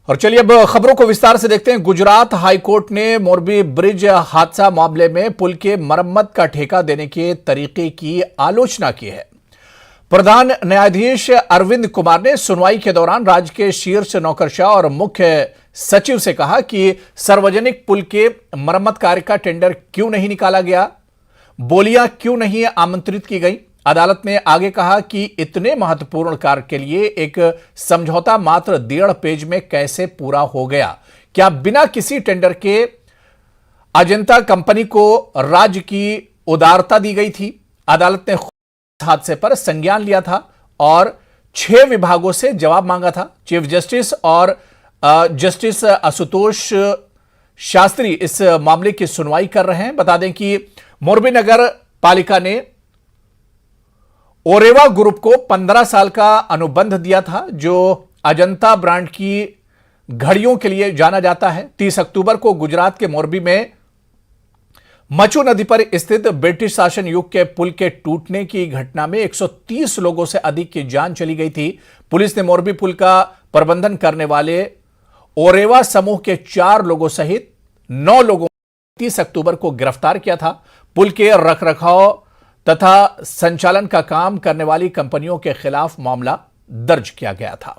और चलिए अब खबरों को विस्तार से देखते हैं। गुजरात हाईकोर्ट ने मोरबी ब्रिज हादसा मामले में पुल के मरम्मत का ठेका देने के तरीके की आलोचना की है। प्रधान न्यायाधीश अरविंद कुमार ने सुनवाई के दौरान राज्य के शीर्ष नौकरशाह और मुख्य सचिव से कहा कि सार्वजनिक पुल के मरम्मत कार्य का टेंडर क्यों नहीं निकाला गया, बोलियां क्यों नहीं आमंत्रित की गई। अदालत ने आगे कहा कि इतने महत्वपूर्ण कार्य के लिए एक समझौता मात्र 1.5 पेज में कैसे पूरा हो गया। क्या बिना किसी टेंडर के अजंता कंपनी को राज्य की उदारता दी गई थी। अदालत ने इस हादसे पर संज्ञान लिया था और 6 विभागों से जवाब मांगा था। चीफ जस्टिस और जस्टिस आशुतोष शास्त्री इस मामले की सुनवाई कर रहे हैं। बता दें कि मोरबी नगर पालिका ने ओरेवा ग्रुप को 15 साल का अनुबंध दिया था, जो अजंता ब्रांड की घड़ियों के लिए जाना जाता है। 30 अक्टूबर को गुजरात के मोरबी में मचू नदी पर स्थित ब्रिटिश शासन युग के पुल के टूटने की घटना में 130 लोगों से अधिक की जान चली गई थी। पुलिस ने मोरबी पुल का प्रबंधन करने वाले ओरेवा समूह के 4 लोगों सहित 9 लोगों को 30 अक्टूबर को गिरफ्तार किया था। पुल के रखरखाव तथा संचालन का काम करने वाली कंपनियों के खिलाफ मामला दर्ज किया गया था।